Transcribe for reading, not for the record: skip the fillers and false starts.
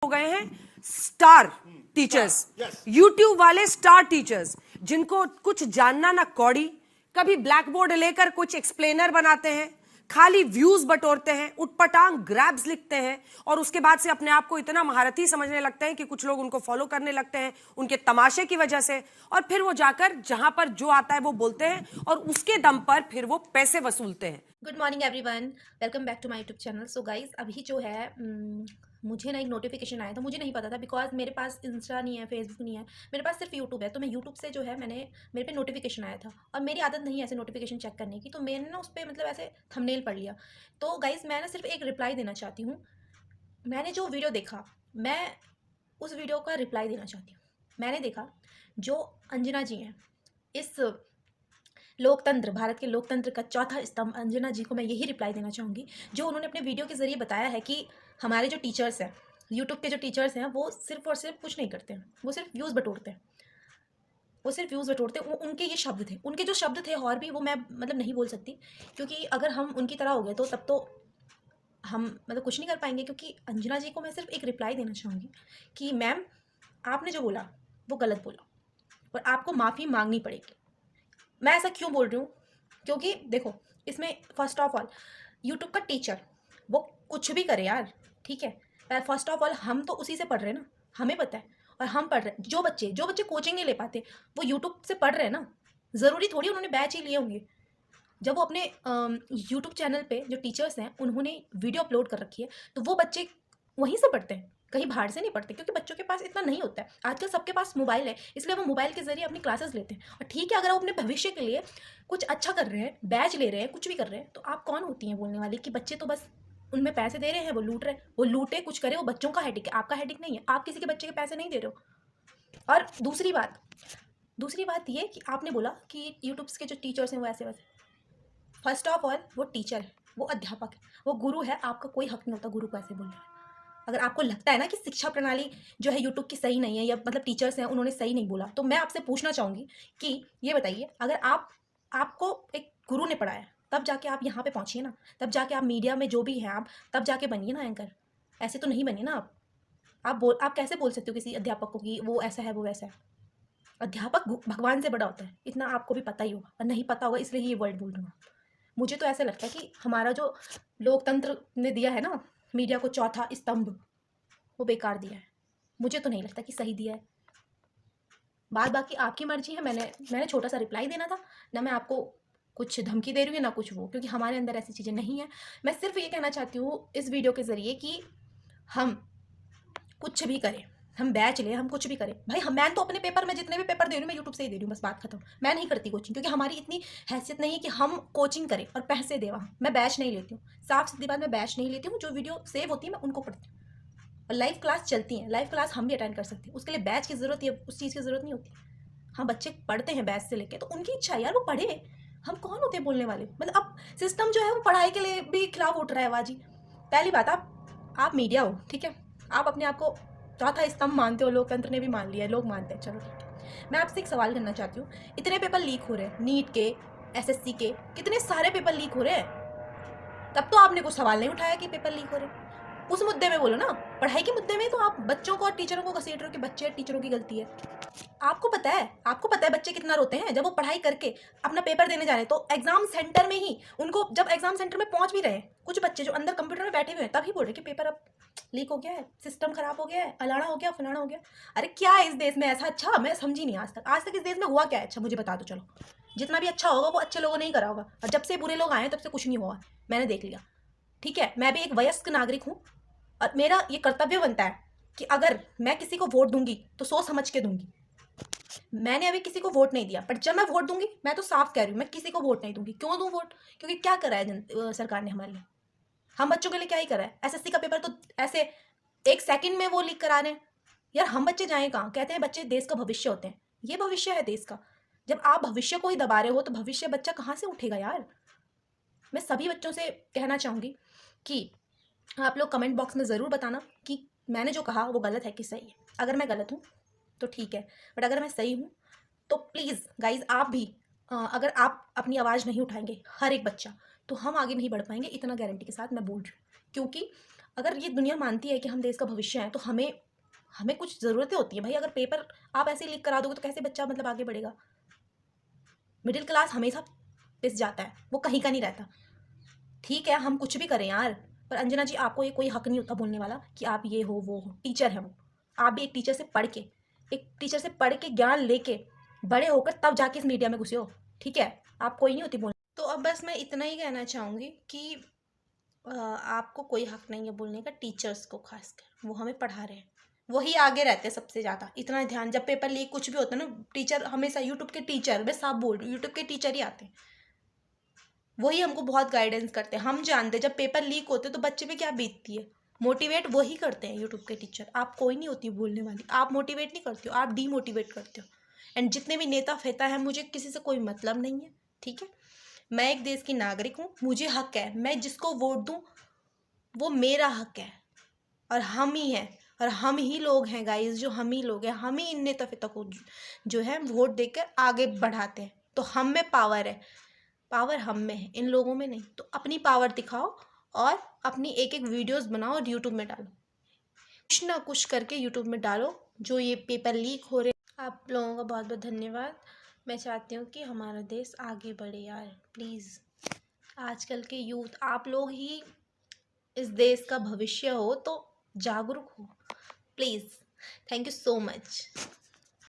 हो गए हैं स्टार टीचर्स, यूट्यूब वाले स्टार टीचर्स, जिनको कुछ जानना ना कौड़ी, कभी ब्लैक बोर्ड लेकर कुछ एक्सप्लेनर बनाते हैं, खाली व्यूज बटोरते हैं, उटपटांग ग्रैब्स लिखते हैं और उसके बाद से अपने आप को इतना महारथी समझने लगते हैं कि कुछ लोग उनको फॉलो करने लगते हैं उनके तमाशे की वजह से, और फिर वो जाकर जहां पर जो आता है वो बोलते हैं और उसके दम पर फिर वो पैसे वसूलते हैं। Good morning everyone, welcome back to my YouTube channel. So guys, अभी जो है मुझे ना एक नोटिफिकेशन आया था। मुझे नहीं पता था बिकॉज मेरे पास इंस्टा नहीं है, फेसबुक नहीं है, मेरे पास सिर्फ यूट्यूब है। तो मैं यूट्यूब से जो है मेरे पे नोटिफिकेशन आया था और मेरी आदत नहीं है ऐसे नोटिफिकेशन चेक करने की, तो मैंने ना उस पर मतलब ऐसे थंबनेल पढ़ लिया। तो गाइस, मैं ना सिर्फ एक रिप्लाई देना चाहती हूँ। मैंने जो वीडियो देखा, मैं उस वीडियो का रिप्लाई देना चाहती हूँ। मैंने देखा जो अंजना जी हैं, इस लोकतंत्र, भारत के लोकतंत्र का चौथा स्तंभ अंजना जी को मैं यही रिप्लाई देना चाहूँगी, जो उन्होंने अपने वीडियो के ज़रिए बताया है कि हमारे जो टीचर्स हैं, यूट्यूब के जो टीचर्स हैं, वो सिर्फ और सिर्फ कुछ नहीं करते हैं, वो सिर्फ व्यूज़ बटोरते हैं। वो सिर्फ व्यूज़ बटोरते हैं। उनके ये शब्द थे, उनके जो शब्द थे, और भी वो मैं मतलब नहीं बोल सकती, क्योंकि अगर हम उनकी तरह हो गए तो तब तो हम मतलब कुछ नहीं कर पाएंगे। क्योंकि अंजना जी को मैं सिर्फ एक रिप्लाई देना चाहूँगी कि मैम, आपने जो बोला वो गलत बोला और आपको माफ़ी मांगनी पड़ेगी। मैं ऐसा क्यों बोल रही हूँ? क्योंकि देखो, इसमें फर्स्ट ऑफ ऑल यूट्यूब का टीचर वो कुछ भी करे यार, ठीक है। फर्स्ट ऑफ ऑल हम तो उसी से पढ़ रहे हैं ना, हमें पता है। और हम पढ़ रहे हैं, जो बच्चे कोचिंग नहीं ले पाते वो यूट्यूब से पढ़ रहे हैं ना। ज़रूरी थोड़ी उन्होंने बैच ही लिए होंगे। जब वो अपने यूट्यूब चैनल पे जो टीचर्स हैं उन्होंने वीडियो अपलोड कर रखी है, तो वो बच्चे वहीं से पढ़ते हैं, कहीं बाहर से नहीं पढ़ते। क्योंकि बच्चों के पास इतना नहीं होता है। आजकल सबके पास मोबाइल है, इसलिए वो मोबाइल के ज़रिए अपनी क्लासेस लेते हैं। और ठीक है, अगर वो अपने भविष्य के लिए कुछ अच्छा कर रहे हैं, बैच ले रहे हैं, कुछ भी कर रहे हैं, तो आप कौन होती हैं बोलने वाली कि बच्चे तो बस उनमें पैसे दे रहे हैं, वो लूट रहे हैं। वो लूटे, कुछ करे, वो बच्चों का हेडिक है, आपका हेडिक नहीं है। आप किसी के बच्चे के पैसे नहीं दे रहे हो। और दूसरी बात ये कि आपने बोला कि यूट्यूब के जो टीचर्स हैं वो ऐसे वैसे। फर्स्ट ऑफ ऑल वो टीचर है, वो अध्यापक है, वो गुरु है। आपका कोई हक नहीं होता गुरु को ऐसे बोलने का। अगर आपको लगता है ना कि शिक्षा प्रणाली जो है यूट्यूब की सही नहीं है, या मतलब टीचर्स हैं उन्होंने सही नहीं बोला, तो मैं आपसे पूछना चाहूँगी कि ये बताइए, अगर आपको एक गुरु ने पढ़ाया तब जाके आप यहाँ पे पहुँचिए ना, तब जाके आप मीडिया में जो भी हैं आप, तब जाके बनिए ना एंकर। ऐसे तो नहीं बनिए ना आप कैसे बोल सकते हो किसी अध्यापक को कि वो ऐसा है वो वैसा है? अध्यापक भगवान से बड़ा होता है, इतना आपको भी पता ही होगा, और नहीं पता होगा इसलिए ये वर्ड बोल रही हूँ। मुझे तो ऐसा लगता है कि हमारा जो लोकतंत्र ने दिया है ना, मीडिया को चौथा स्तंभ, वो बेकार दिया है। मुझे तो नहीं लगता कि सही दिया है। बात बाकी आपकी मर्जी है। मैंने छोटा सा रिप्लाई देना था ना, मैं आपको कुछ धमकी दे रही हूँ ना कुछ वो, क्योंकि हमारे अंदर ऐसी चीज़ें नहीं है। मैं सिर्फ ये कहना चाहती हूँ इस वीडियो के ज़रिए कि हम कुछ भी करें, हम बैच लें, हम कुछ भी करें। भाई मैं तो अपने पेपर में जितने भी पेपर दे रही हूँ मैं यूट्यूब से ही दे रही हूँ, बस बात खत्म। मैं नहीं करती कोचिंग, क्योंकि हमारी इतनी हैसियत नहीं है कि हम कोचिंग करें और पैसे दें वहाँ। मैं बैच नहीं लेती हूँ, साफ सीधी बात, मैं बैच नहीं लेती हूँ। जो वीडियो सेव होती है मैं उनको पढ़ती हूँ, और लाइव क्लास चलती हैं, लाइव क्लास हम भी अटेंड कर सकते हैं। उसके लिए बैच की ज़रूरत है, उस चीज़ की ज़रूरत नहीं होती। हाँ, बच्चे पढ़ते हैं बैच से लेके, तो उनकी इच्छा है यार, वो पढ़े। हम कौन होते हैं बोलने वाले? मतलब अब सिस्टम जो है वो पढ़ाई के लिए भी खिलाफ उठ रहा है बाजी। पहली बात, आप मीडिया हो, ठीक है, आप अपने आप को चौथा स्तंभ मानते हो, लोकतंत्र ने भी मान लिया है, लोग मानते हैं, चलो ठीक है। मैं आपसे एक सवाल करना चाहती हूँ। इतने पेपर लीक हो रहे हैं, नीट के, एसएससी के, कितने सारे पेपर लीक हो रहे हैं, तब तो आपने कुछ सवाल नहीं उठाया कि पेपर लीक हो रहे हैं। उस मुद्दे में बोलो ना, पढ़ाई के मुद्दे में तो आप बच्चों को और टीचरों को घसीट रहे हो कि बच्चे और टीचरों की गलती है। आपको पता है बच्चे कितना रोते हैं जब वो पढ़ाई करके अपना पेपर देने जा रहे हैं, तो एग्जाम सेंटर में ही उनको, जब एग्जाम सेंटर में पहुंच भी रहे हैं, कुछ बच्चे जो अंदर कंप्यूटर में बैठे हुए हैं, तभी बोल रहे हैं कि पेपर अब लीक हो गया है, सिस्टम खराब हो गया है, अलाना हो गया, फलाना हो गया। अरे क्या है इस देश में ऐसा? अच्छा, मैं समझी नहीं आज तक इस देश में हुआ क्या है? अच्छा मुझे बता दो। चलो, जितना भी अच्छा होगा वो अच्छे लोगों ने ही करा होगा, और जब से बुरे लोग आए हैं तब से कुछ नहीं हुआ, मैंने देख लिया। ठीक है, मैं भी एक वयस्क नागरिक हूँ, और मेरा ये कर्तव्य बनता है कि अगर मैं किसी को वोट दूंगी तो सोच समझ के दूंगी। मैंने अभी किसी को वोट नहीं दिया, बट जब मैं वोट दूंगी, मैं तो साफ कह रही हूँ, मैं किसी को वोट नहीं दूंगी। क्यों दूं वोट? क्योंकि क्या करा है सरकार ने हमारे लिए? हम बच्चों के लिए क्या ही करा है? एसएससी का पेपर तो ऐसे एक सेकंड में वो लीक करा रहे हैं। यार हम बच्चे जाएं कहाँ? कहते हैं बच्चे देश का भविष्य होते हैं, ये भविष्य है देश का। जब आप भविष्य को ही दबा रहे हो तो भविष्य बच्चा कहाँ से उठेगा यार? मैं सभी बच्चों से कहना चाहूँगी कि आप लोग कमेंट बॉक्स में ज़रूर बताना कि मैंने जो कहा वो गलत है कि सही है। अगर मैं गलत हूँ तो ठीक है, बट अगर मैं सही हूँ तो प्लीज़ गाइज आप भी, अगर आप अपनी आवाज़ नहीं उठाएंगे, हर एक बच्चा, तो हम आगे नहीं बढ़ पाएंगे, इतना गारंटी के साथ मैं बोल रही हूँ। क्योंकि अगर ये दुनिया मानती है कि हम देश का भविष्य हैं तो हमें कुछ ज़रूरतें होती हैं भाई। अगर पेपर आप ऐसे ही लीक करा दोगे तो कैसे बच्चा मतलब आगे बढ़ेगा। मिडिल क्लास हमेशा पिस जाता है, वो कहीं का नहीं रहता। ठीक है हम कुछ भी करें यार, पर अंजना जी आपको ये कोई हक नहीं होता बोलने वाला कि आप ये हो वो हो। टीचर है वो, आप भी एक टीचर से पढ़ के ज्ञान लेके बड़े होकर तब जाके इस मीडिया में घुसे हो। ठीक है, आप कोई नहीं होती बोलने। तो अब बस मैं इतना ही कहना चाहूँगी कि आपको कोई हक नहीं है बोलने का, टीचर्स को खासकर, वो हमें पढ़ा रहे हैं, वही आगे रहते हैं सबसे ज़्यादा। इतना ध्यान, जब पेपर लीक कुछ भी होता है ना, टीचर हमेशा यूट्यूब के टीचर, मैं साफ बोल रही हूँ, यूट्यूब के टीचर ही आते हैं, वही हमको बहुत गाइडेंस करते हैं। हम जानते हैं जब पेपर लीक होते हैं तो बच्चे पे क्या बीतती है, मोटिवेट वही करते हैं यूट्यूब के टीचर। आप कोई नहीं होती बोलने वाली, आप मोटिवेट नहीं करते हो, आप डीमोटिवेट करते हो। एंड जितने भी नेता फेता है, मुझे किसी से कोई मतलब नहीं है। ठीक है, मैं एक देश की नागरिक हूँ, मुझे हक है, मैं जिसको वोट दूँ वो मेरा हक है, और हम ही हैं, और हम ही लोग हैं गाइस, जो हम ही लोग हैं, हम ही इन नेता फेता को जो है वोट देकर आगे बढ़ाते हैं। तो हम में पावर है, पावर हम में है, इन लोगों में नहीं। तो अपनी पावर दिखाओ और अपनी एक एक वीडियोस बनाओ और यूट्यूब में डालो, कुछ ना कुछ करके यूट्यूब में डालो। जो ये पेपर लीक हो रहे, आप लोगों का बहुत बहुत धन्यवाद। मैं चाहती हूँ कि हमारा देश आगे बढ़े यार, प्लीज़। आजकल के यूथ, आप लोग ही इस देश का भविष्य हो, तो जागरूक हो please. Thank you so much.